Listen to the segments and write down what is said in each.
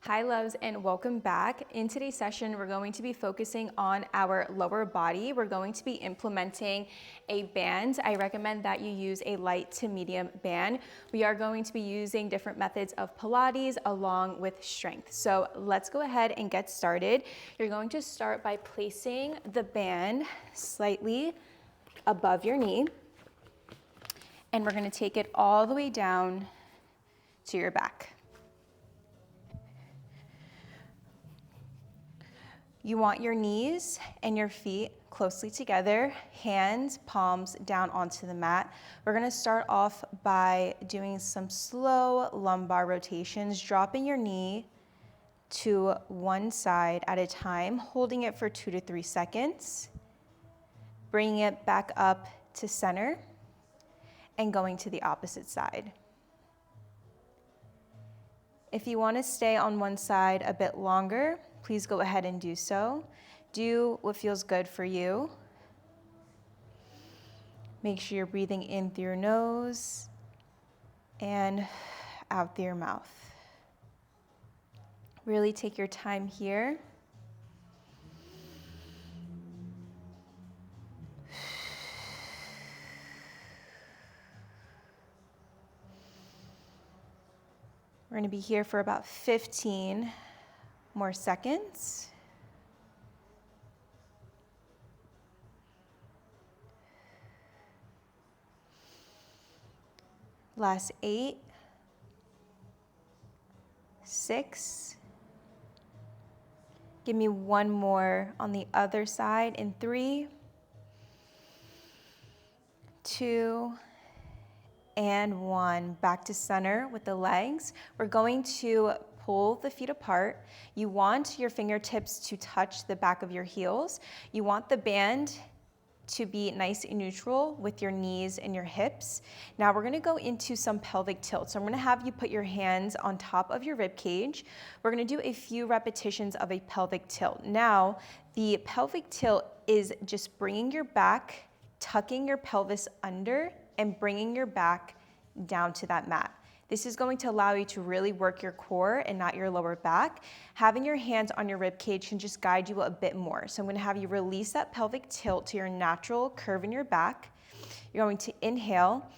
Hi loves and welcome back. In today's session, we're going to be focusing on our lower body. We're going to be implementing a band. I recommend that you use a light to medium band. We are going to be using different methods of Pilates along with strength. So let's go ahead and get started. You're going to start by placing the band slightly above your knee. And we're going to take it all the way down to your back. You want your knees and your feet closely together, hands, palms down onto the mat. We're gonna start off by doing some slow lumbar rotations, dropping your knee to one side at a time, holding it for 2 to 3 seconds, bringing it back up to center, and going to the opposite side. If you want to stay on one side a bit longer, please go ahead and do so. Do what feels good for you. Make sure you're breathing in through your nose and out through your mouth. Really take your time here. We're going to be here for about 15 more seconds. Last 8, 6. Give me one more on the other side in 3, 2, and 1. Back to center with the legs. We're going to pull the feet apart. You want your fingertips to touch the back of your heels. You want the band to be nice and neutral with your knees and your hips. Now we're gonna go into some pelvic tilt. So I'm gonna have you put your hands on top of your rib cage. We're gonna do a few repetitions of a pelvic tilt. Now, the pelvic tilt is just bringing your back, tucking your pelvis under, and bringing your back down to that mat. This is going to allow you to really work your core and not your lower back. Having your hands on your rib cage can just guide you a bit more. So I'm going to have you release that pelvic tilt to your natural curve in your back. You're going to inhale,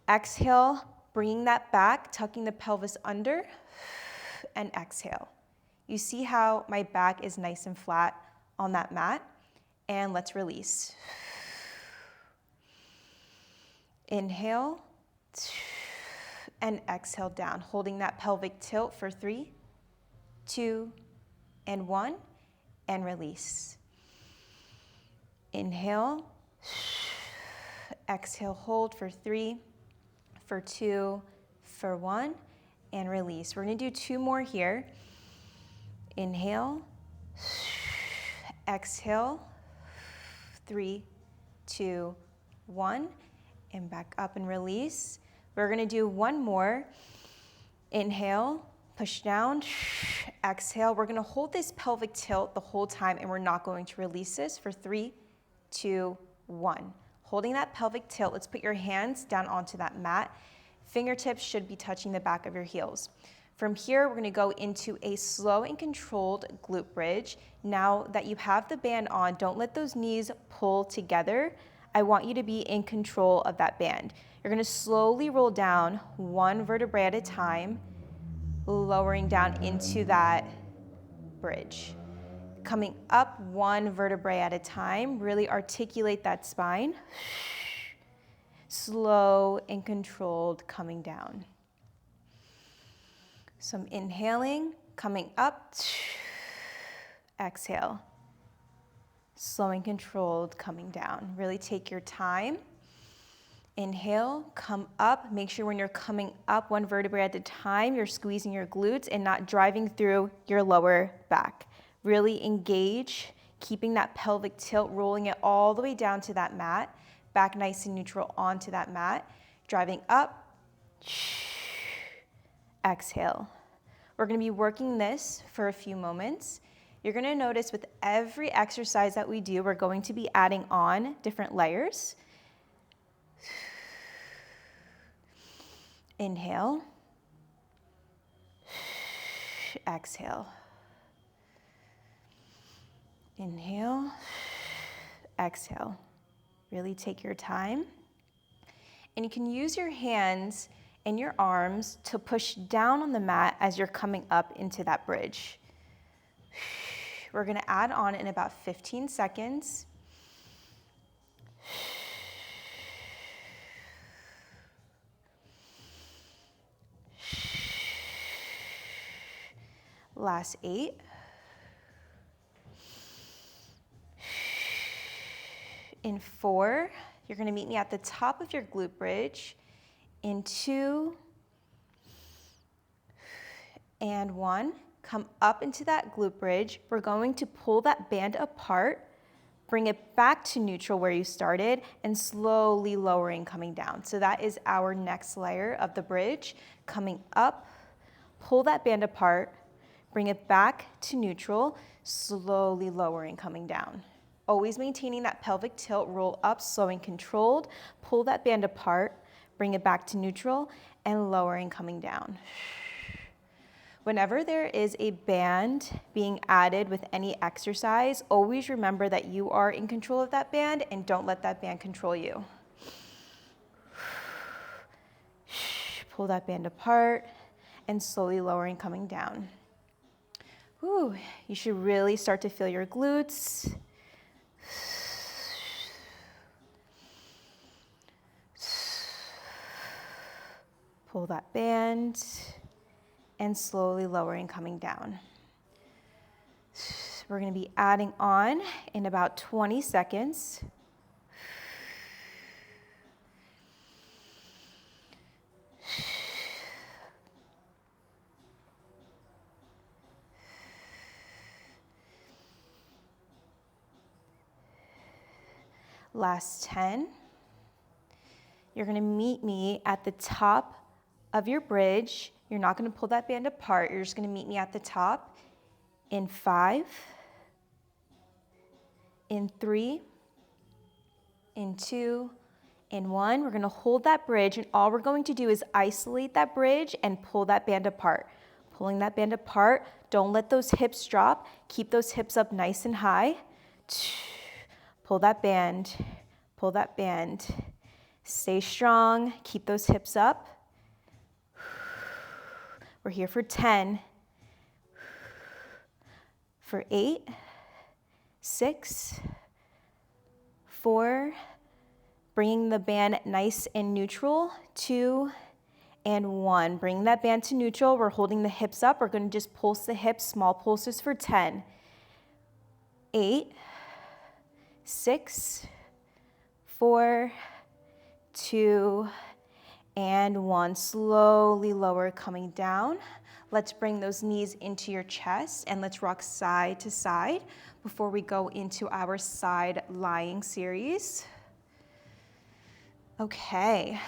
exhale, bringing that back, tucking the pelvis under, and exhale. You see how my back is nice and flat on that mat? And let's release. Inhale, and exhale down, holding that pelvic tilt for 3, 2, and 1, and release. Inhale, exhale, hold for 3, for 2, for 1, and release. We're gonna do 2 more here. Inhale, exhale, 3, 2, 1, and back up and release. We're gonna do 1 more. Inhale, push down, exhale. We're gonna hold this pelvic tilt the whole time and we're not going to release this for 3, 2, 1. Holding that pelvic tilt, let's put your hands down onto that mat. Fingertips should be touching the back of your heels. From here, we're gonna go into a slow and controlled glute bridge. Now that you have the band on, don't let those knees pull together. I want you to be in control of that band. You're gonna slowly roll down 1 vertebrae at a time, lowering down into that bridge. Coming up 1 vertebrae at a time, really articulate that spine. Slow and controlled coming down. So I'm inhaling, coming up, exhale. Slow and controlled coming down. Really take your time. Inhale, come up. Make sure when you're coming up 1 vertebrae at a time, you're squeezing your glutes and not driving through your lower back. Really engage, keeping that pelvic tilt, rolling it all the way down to that mat. Back nice and neutral onto that mat. Driving up, exhale. We're gonna be working this for a few moments. You're gonna notice with every exercise that we do, we're going to be adding on different layers. Inhale, Exhale. Inhale, exhale. Really take your time. And you can use your hands and your arms to push down on the mat as you're coming up into that bridge. We're gonna add on in about 15 seconds. Last 8. In 4, you're gonna meet me at the top of your glute bridge. In 2, and 1, come up into that glute bridge. We're going to pull that band apart, bring it back to neutral where you started, and slowly lowering, coming down. So that is our next layer of the bridge. Coming up, pull that band apart, bring it back to neutral, slowly lowering, coming down. Always maintaining that pelvic tilt, roll up, slowing controlled, pull that band apart, bring it back to neutral, and lowering, coming down. Whenever there is a band being added with any exercise, always remember that you are in control of that band and don't let that band control you. Pull that band apart and slowly lowering, coming down. Ooh, you should really start to feel your glutes. Pull that band and slowly lowering, coming down. We're gonna be adding on in about 20 seconds. Last 10. You're gonna meet me at the top of your bridge. You're not gonna pull that band apart. You're just gonna meet me at the top in 5, in 3, in 2, in 1. We're gonna hold that bridge, and all we're going to do is isolate that bridge and pull that band apart. Pulling that band apart, don't let those hips drop. Keep those hips up nice and high. Pull that band, pull that band. Stay strong, keep those hips up. We're here for 10, for 8, 6, 4, bringing the band nice and neutral, 2, and 1. Bring that band to neutral. We're holding the hips up. We're going to just pulse the hips, small pulses for 10, 8, 6, 4, 2, and 1. Slowly lower, coming down. Let's bring those knees into your chest and let's rock side to side before we go into our side lying series. Okay,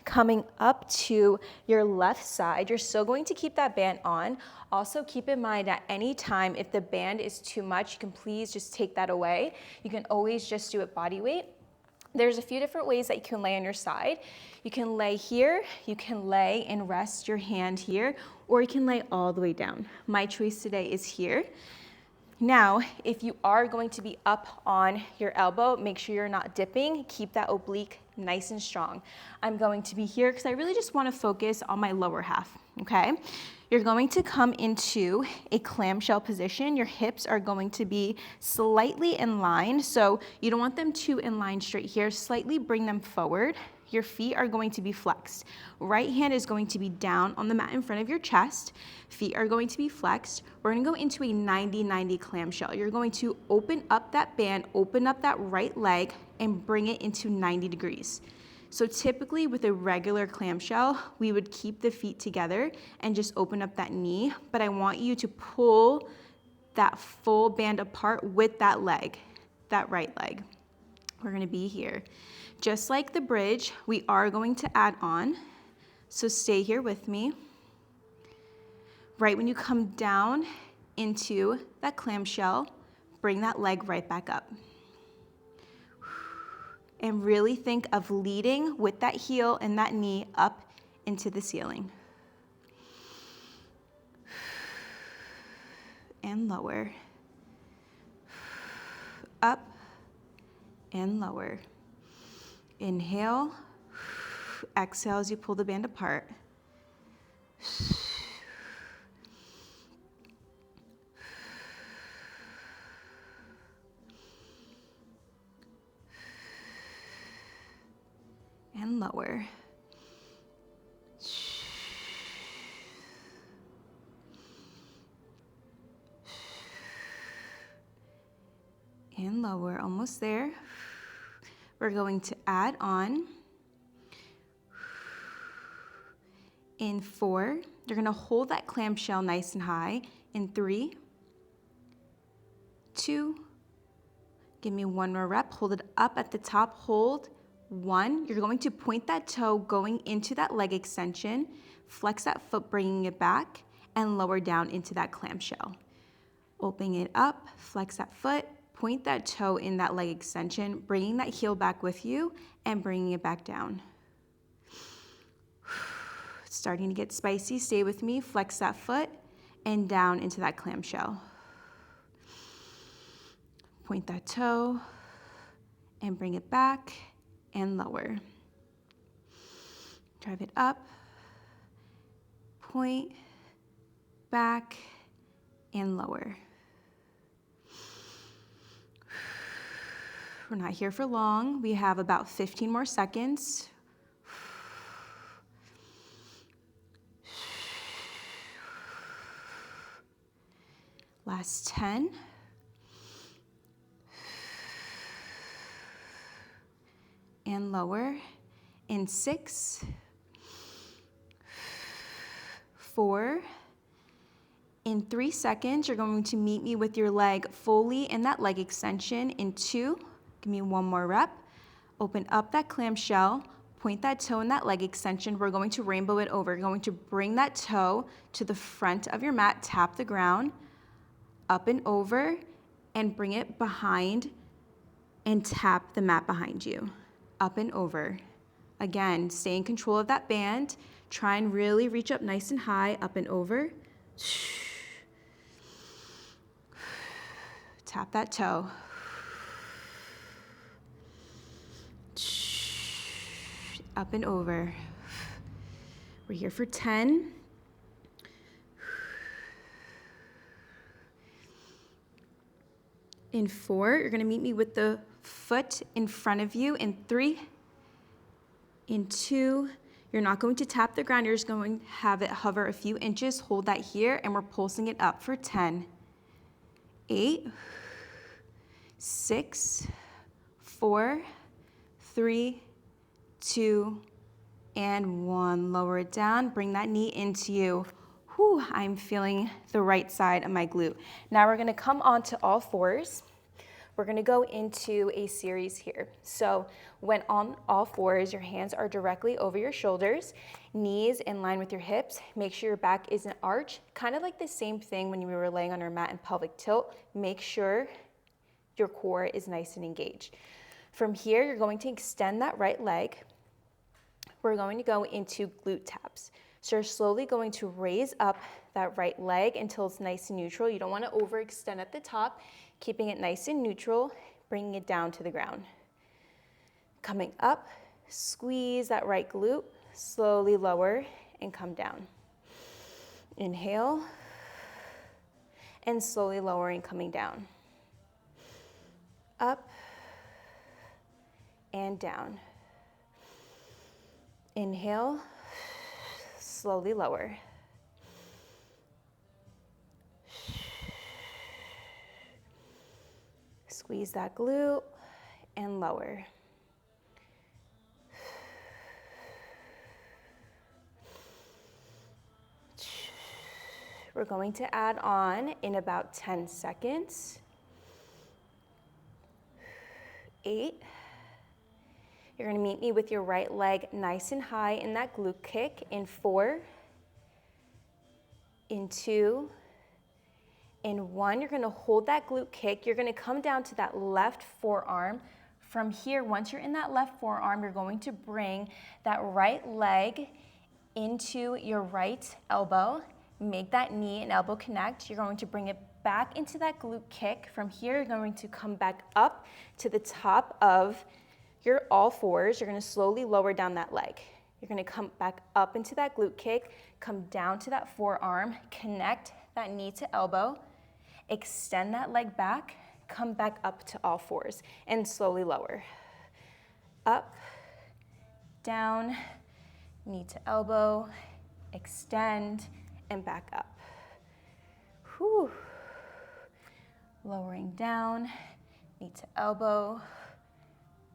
coming up to your left side, you're still going to keep that band on. Also keep in mind at any time, if the band is too much, you can please just take that away. You can always just do it body weight. There's a few different ways that you can lay on your side. You can lay here, you can lay and rest your hand here, or you can lay all the way down. My choice today is here. Now, if you are going to be up on your elbow, make sure you're not dipping. Keep that oblique nice and strong. I'm going to be here because I really just want to focus on my lower half, okay? You're going to come into a clamshell position. Your hips are going to be slightly in line, so you don't want them too in line straight here. Slightly bring them forward. Your feet are going to be flexed. Right hand is going to be down on the mat in front of your chest. Feet are going to be flexed. We're going to go into a 90-90 clamshell. You're going to open up that band, open up that right leg, and bring it into 90 degrees. So typically with a regular clamshell, we would keep the feet together and just open up that knee, but I want you to pull that full band apart with that leg, that right leg. We're gonna be here. Just like the bridge, we are going to add on, so stay here with me. Right when you come down into that clamshell, bring that leg right back up. And really think of leading with that heel and that knee up into the ceiling. and lower. Up and lower. Inhale. Exhale as you pull the band apart. And lower. And lower, almost there. We're going to add on. In 4, you're gonna hold that clamshell nice and high. In 3, 2, give me 1 more rep, hold it up at the top, hold. 1, you're going to point that toe going into that leg extension, flex that foot, bringing it back, and lower down into that clamshell. Opening it up, flex that foot, point that toe in that leg extension, bringing that heel back with you, and bringing it back down. Starting to get spicy, stay with me, flex that foot, and down into that clamshell. Point that toe, and bring it back, and lower. Drive it up, point, back, and lower. We're not here for long. We have about 15 more seconds. Last 10. And lower. In 6, 4. In 3 seconds, you're going to meet me with your leg fully in that leg extension. In 2, give me 1 more rep. Open up that clamshell, point that toe in that leg extension. We're going to rainbow it over. You're going to bring that toe to the front of your mat, tap the ground, up and over, and bring it behind and tap the mat behind you. Up and over. Again, stay in control of that band. Try and really reach up nice and high, up and over. Tap that toe. Up and over. We're here for 10. In 4, you're gonna meet me with the foot in front of you. In 3, in 2, you're not going to tap the ground, you're just going to have it hover a few inches. Hold that here, and we're pulsing it up for 10, 8, 6, 4, 3, 2, and 1. Lower it down, bring that knee into you. Whew, I'm feeling the right side of my glute. Now we're gonna come onto all fours. We're gonna go into a series here. So when on all fours, your hands are directly over your shoulders, knees in line with your hips. Make sure your back isn't arched. Kind of like the same thing when you were laying on your mat in pelvic tilt. Make sure your core is nice and engaged. From here, you're going to extend that right leg. We're going to go into glute taps. So you're slowly going to raise up that right leg until it's nice and neutral. You don't want to overextend at the top, keeping it nice and neutral, bringing it down to the ground. Coming up, squeeze that right glute, slowly lower and come down. Inhale, and slowly lowering, coming down. Up and down. Inhale, slowly lower. Squeeze that glute and lower. We're going to add on in about 10 seconds. 8. You're gonna meet me with your right leg nice and high in that glute kick. In 4, in 2, in 1, you're gonna hold that glute kick. You're gonna come down to that left forearm. From here, once you're in that left forearm, you're going to bring that right leg into your right elbow. Make that knee and elbow connect. You're going to bring it back into that glute kick. From here, you're going to come back up to the top of your all fours. You're going to slowly lower down that leg. You're going to come back up into that glute kick, come down to that forearm, connect that knee to elbow, extend that leg back, come back up to all fours, and slowly lower. Up, down, knee to elbow, extend, and back up. Whew. Lowering down, knee to elbow,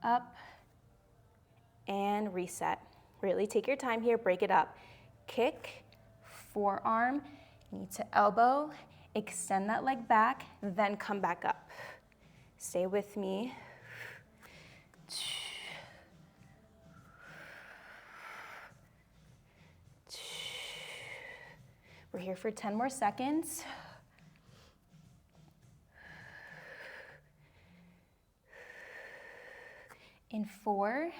up, and reset. Really take your time here, break it up. Kick, forearm, knee to elbow, extend that leg back, then come back up. Stay with me. We're here for 10 more seconds. In 4.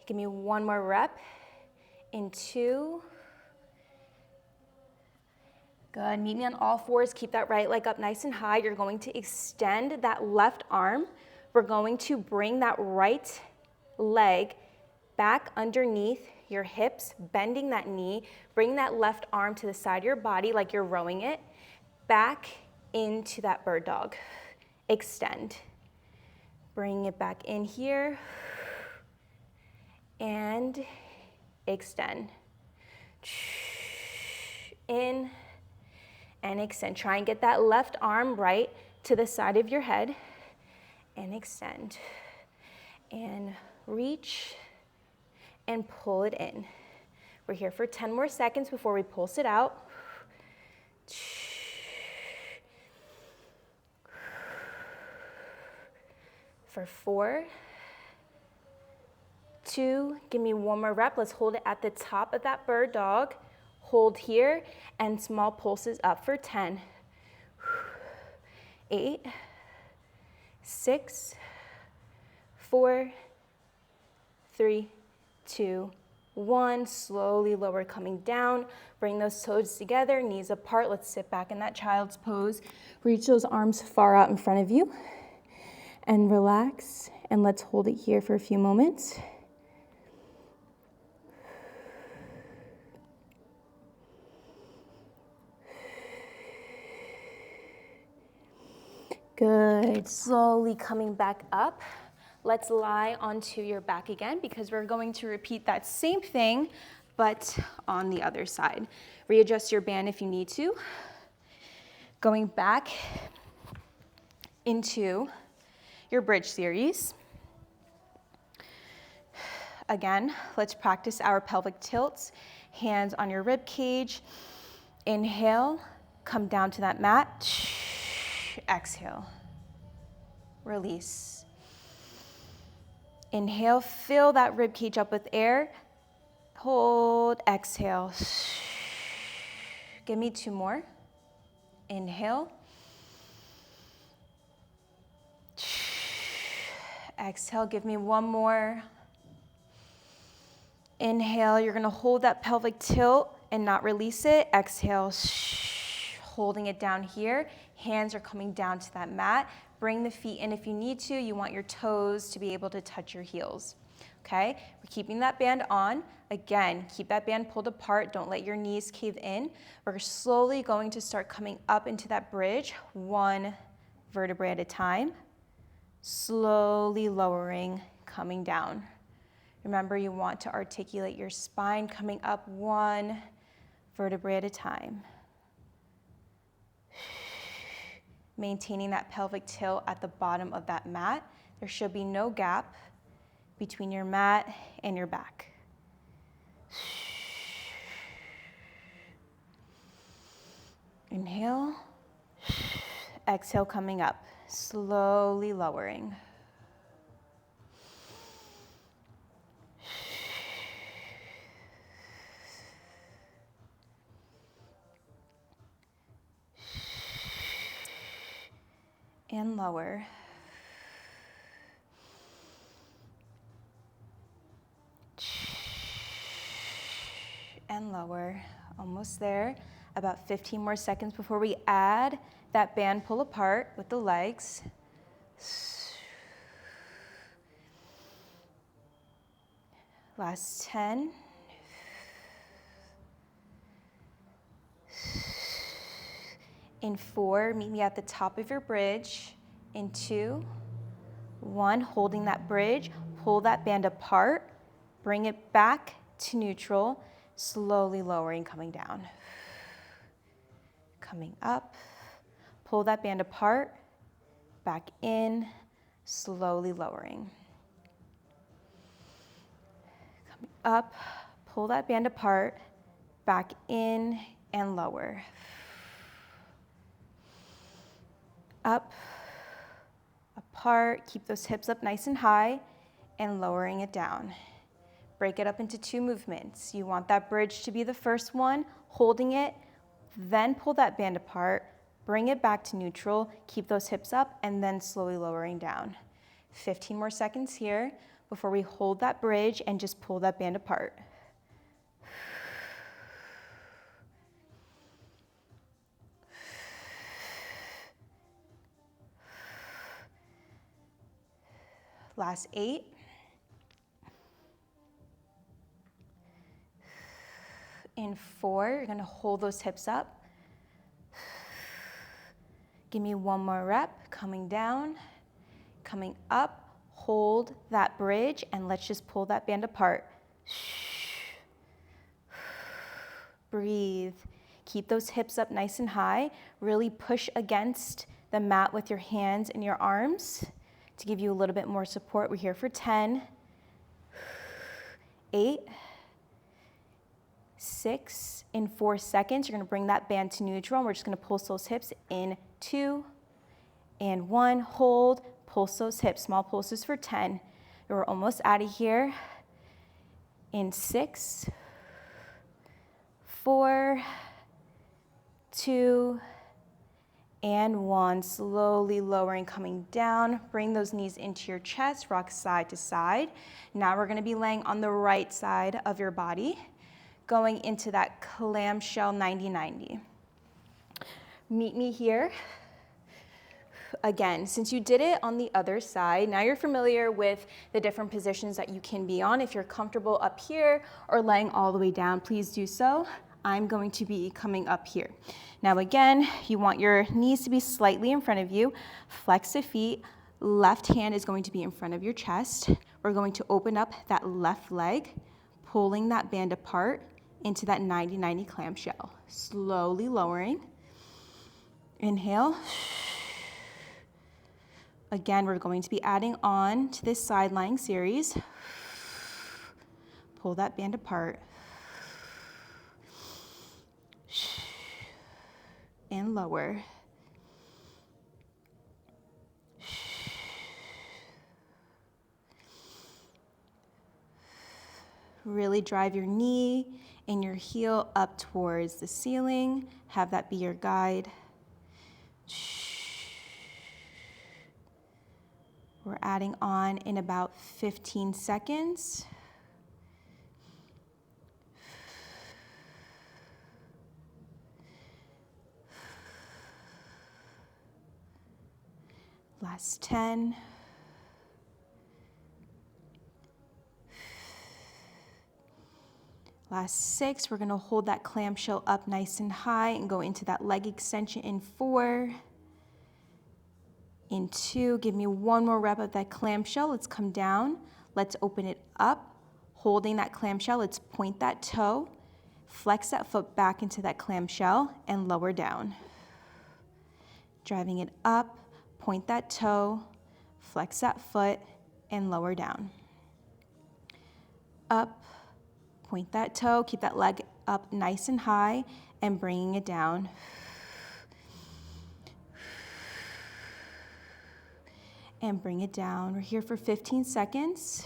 Give me one more rep. In 2. Good, meet me on all fours. Keep that right leg up nice and high. You're going to extend that left arm. We're going to bring that right leg back underneath your hips, bending that knee. Bring that left arm to the side of your body like you're rowing it. Back into that bird dog. Extend. Bring it back in here. And extend. In and extend. Try and get that left arm right to the side of your head. And extend. And reach and pull it in. We're here for 10 more seconds before we pulse it out. For 4, 2, give me one more rep. Let's hold it at the top of that bird dog. Hold here and small pulses up for 10. 8, 6, 4, 3, 2, 1. Slowly lower, coming down. Bring those toes together, knees apart. Let's sit back in that child's pose. Reach those arms far out in front of you and relax. And let's hold it here for a few moments. Good. Slowly coming back up. Let's lie onto your back again because we're going to repeat that same thing, but on the other side. Readjust your band if you need to. Going back into your bridge series. Again, let's practice our pelvic tilts. Hands on your rib cage. Inhale, come down to that mat. Exhale, release. Inhale, fill that rib cage up with air. Hold, exhale. Give me 2 more. Inhale. Exhale, give me 1 more. Inhale, you're gonna hold that pelvic tilt and not release it. Exhale, holding it down here. Hands are coming down to that mat. Bring the feet in if you need to. You want your toes to be able to touch your heels. Okay, we're keeping that band on. Again, keep that band pulled apart. Don't let your knees cave in. We're slowly going to start coming up into that bridge, 1 vertebrae at a time. Slowly lowering, coming down. Remember, you want to articulate your spine, coming up 1 vertebrae at a time. Maintaining that pelvic tilt at the bottom of that mat. There should be no gap between your mat and your back. Inhale. Exhale, coming up. Slowly lowering. And lower. and lower. Almost there. About 15 more seconds before we add that band pull apart with the legs. Last 10. In 4, meet me at the top of your bridge. In 2, 1, holding that bridge, pull that band apart, bring it back to neutral, slowly lowering, coming down. Coming up, pull that band apart, back in, slowly lowering. Coming up, pull that band apart, back in and lower. Up, apart, keep those hips up nice and high, and lowering it down. Break it up into 2 movements. You want that bridge to be the first one, holding it, then pull that band apart, bring it back to neutral, keep those hips up, and then slowly lowering down. 15 more seconds here before we hold that bridge and just pull that band apart. Last 8. In 4, you're gonna hold those hips up. Give me 1 more rep, coming down, coming up, hold that bridge, and let's just pull that band apart. Breathe. Keep those hips up nice and high. Really push against the mat with your hands and your arms to give you a little bit more support. We're here for 10, 8, 6. In 4 seconds, you're gonna bring that band to neutral, and we're just gonna pulse those hips in 2 and 1. Hold, pulse those hips. Small pulses for 10. We're almost out of here. In 6, 4, 2, and 1. Slowly lowering, coming down. Bring those knees into your chest, rock side to side. Now we're gonna be laying on the right side of your body, going into that clamshell 90-90. Meet me here. Again, since you did it on the other side, now you're familiar with the different positions that you can be on. If you're comfortable up here or laying all the way down, please do so. I'm going to be coming up here. Now again, you want your knees to be slightly in front of you. Flex the feet. Left hand is going to be in front of your chest. We're going to open up that left leg, pulling that band apart into that 90-90 clamshell. Slowly lowering. Inhale. Again, we're going to be adding on to this side lying series. Pull that band apart. And lower. Really drive your knee and your heel up towards the ceiling. Have that be your guide. We're adding on in about 15 seconds. Last 10. Last 6. We're going to hold that clamshell up nice and high and go into that leg extension in 4. In 2, give me 1 more rep of that clamshell. Let's come down. Let's open it up. Holding that clamshell, let's point that toe. Flex that foot back into that clamshell and lower down. Driving it up, point that toe, flex that foot, and lower down. Up, point that toe, keep that leg up nice and high, and bringing it down. And bring it down. We're here for 15 seconds.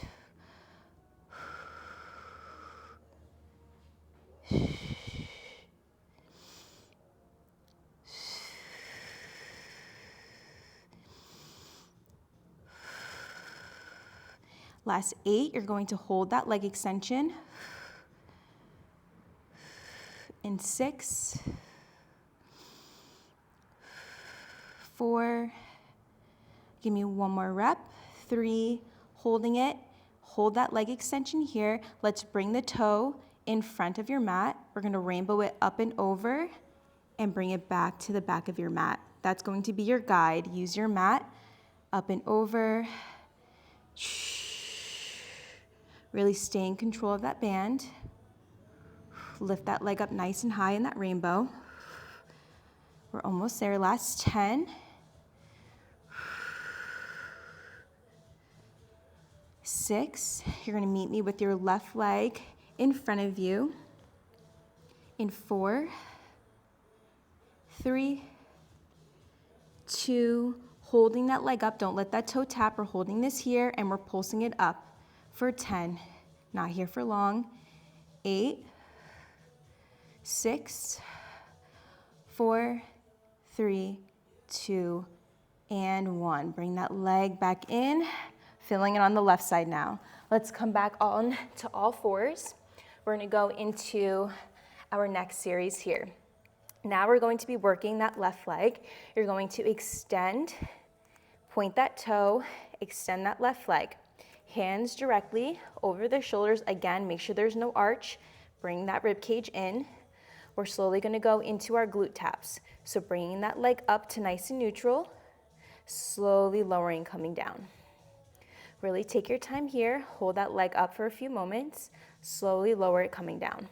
Last 8, you're going to hold that leg extension. In 6, 4, give me one more rep, 3, holding it, hold that leg extension here. Let's bring the toe in front of your mat. We're gonna rainbow it up and over and bring it back to the back of your mat. That's going to be your guide. Use your mat, up and over. Really stay in control of that band. Lift that leg up nice and high in that rainbow. We're almost there, last 10. 6, you're gonna meet me with your left leg in front of you. In 4, 3, 2, holding that leg up. Don't let that toe tap. We're holding this here and we're pulsing it up for 10. Not here for long. 8, 6, 4, 3, 2, and 1. Bring that leg back in, filling it on the left side now. Let's come back on to all fours. We're gonna go into our next series here. Now we're going to be working that left leg. You're going to extend, point that toe, extend that left leg. Hands directly over the shoulders. Again, make sure there's no arch. Bring that rib cage in. We're slowly gonna go into our glute taps. So bringing that leg up to nice and neutral, slowly lowering, coming down. Really take your time here. Hold that leg up for a few moments. Slowly lower it, coming down.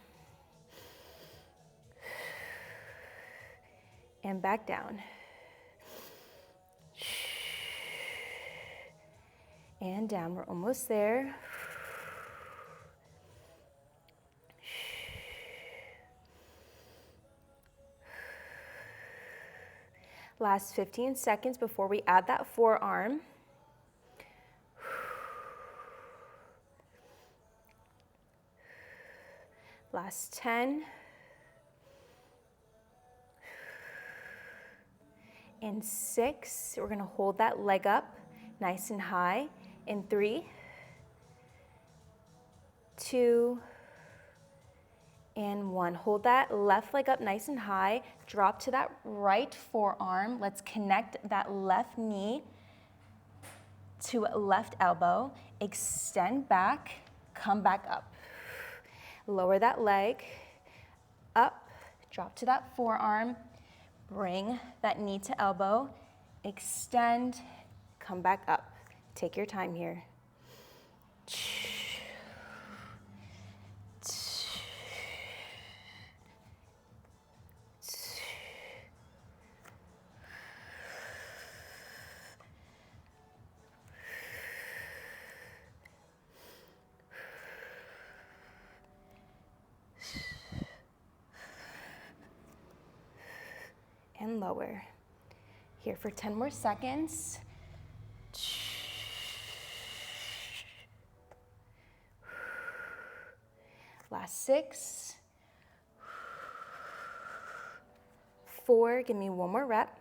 And back down. And down, we're almost there. Last 15 seconds before we add that forearm. Last 10. In 6, we're gonna hold that leg up nice and high. In 3, 2, and 1. Hold that left leg up nice and high. Drop to that right forearm. Let's connect that left knee to left elbow. Extend back, come back up. Lower that leg, up, drop to that forearm. Bring that knee to elbow, extend, come back up. Take your time here. And lower. Here for 10 more seconds. Last 6. 4, give me one more rep.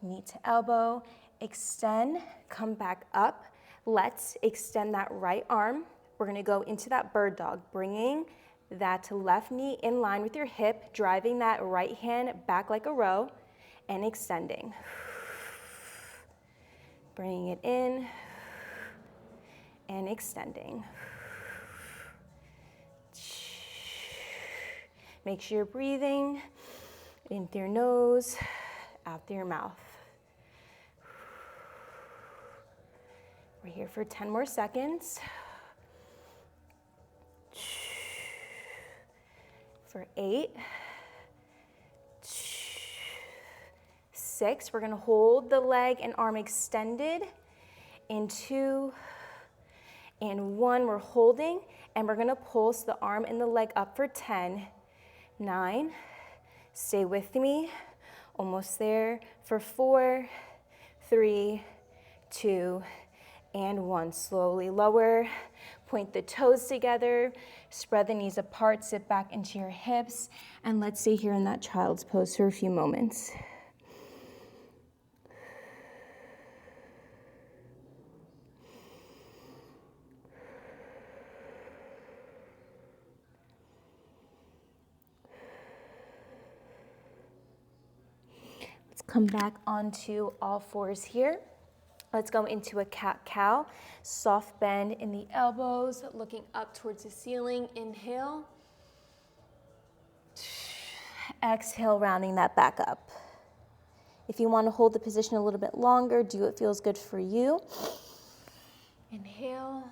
Knee to elbow, extend, come back up. Let's extend that right arm. We're gonna go into that bird dog, bringing that left knee in line with your hip, driving that right hand back like a row, and extending. Bringing it in, and extending. Make sure you're breathing in through your nose, out through your mouth. We're here for 10 more seconds. For 8, 6, we're gonna hold the leg and arm extended. In 2, and 1, we're holding, and we're gonna pulse the arm and the leg up for 10, 9, stay with me, almost there, for 4, 3, 2, and 1. Slowly lower, point the toes together, spread the knees apart, sit back into your hips, and let's stay here in that child's pose for a few moments. Come back onto all fours here. Let's go into a cat-cow. Soft bend in the elbows, looking up towards the ceiling. Inhale. Exhale, rounding that back up. If you want to hold the position a little bit longer, do what feels good for you. Inhale.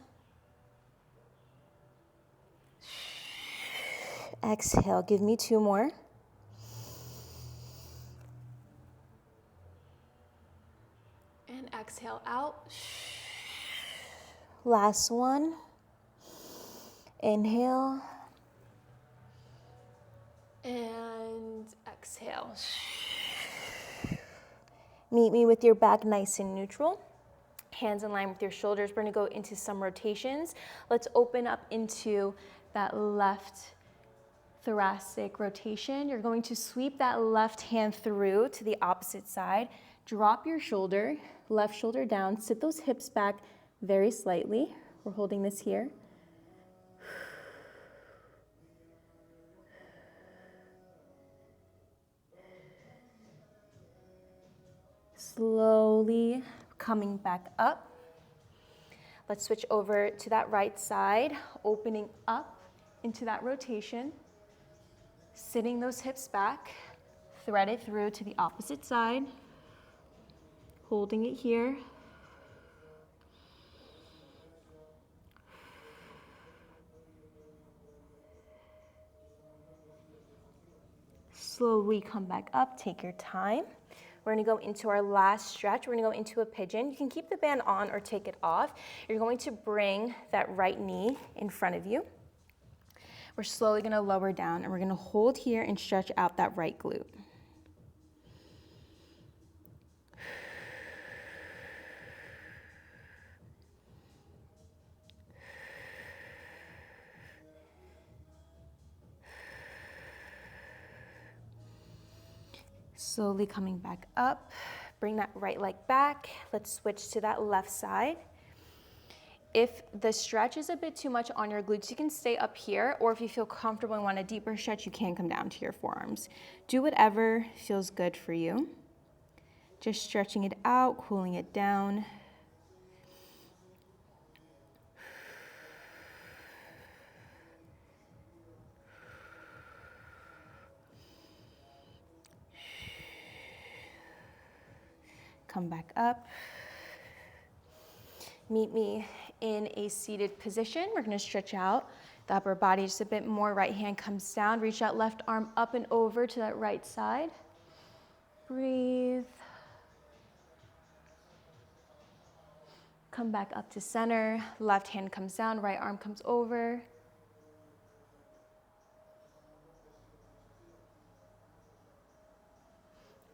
Exhale, give me 2 more. And exhale out. Last one. Inhale. And exhale. Meet me with your back nice and neutral. Hands in line with your shoulders. We're gonna go into some rotations. Let's open up into that left thoracic rotation. You're going to sweep that left hand through to the opposite side. Drop your shoulder, left shoulder down. Sit those hips back very slightly. We're holding this here. Slowly coming back up. Let's switch over to that right side, opening up into that rotation. Sitting those hips back, thread it through to the opposite side, holding it here. Slowly come back up, take your time. We're gonna go into our last stretch. We're gonna go into a pigeon. You can keep the band on or take it off. You're going to bring that right knee in front of you. We're slowly gonna lower down and we're gonna hold here and stretch out that right glute. Slowly coming back up, bring that right leg back. Let's switch to that left side. If the stretch is a bit too much on your glutes, you can stay up here, or if you feel comfortable and want a deeper stretch, you can come down to your forearms. Do whatever feels good for you. Just stretching it out, cooling it down. Come back up. Meet me in a seated position. We're gonna stretch out the upper body just a bit more. Right hand comes down. Reach that left arm up and over to that right side. Breathe. Come back up to center. Left hand comes down, right arm comes over.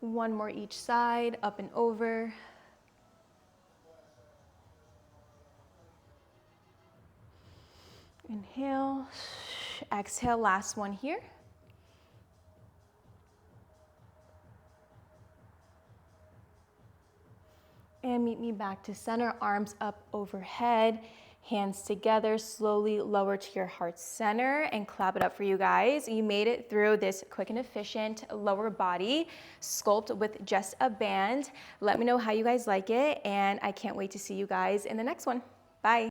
One more each side, up and over. Inhale, exhale, last one here. And meet me back to center, arms up overhead, hands together, slowly lower to your heart center and clap it up for you guys. You made it through this quick and efficient lower body sculpt with just a band. Let me know how you guys like it, and I can't wait to see you guys in the next one. Bye.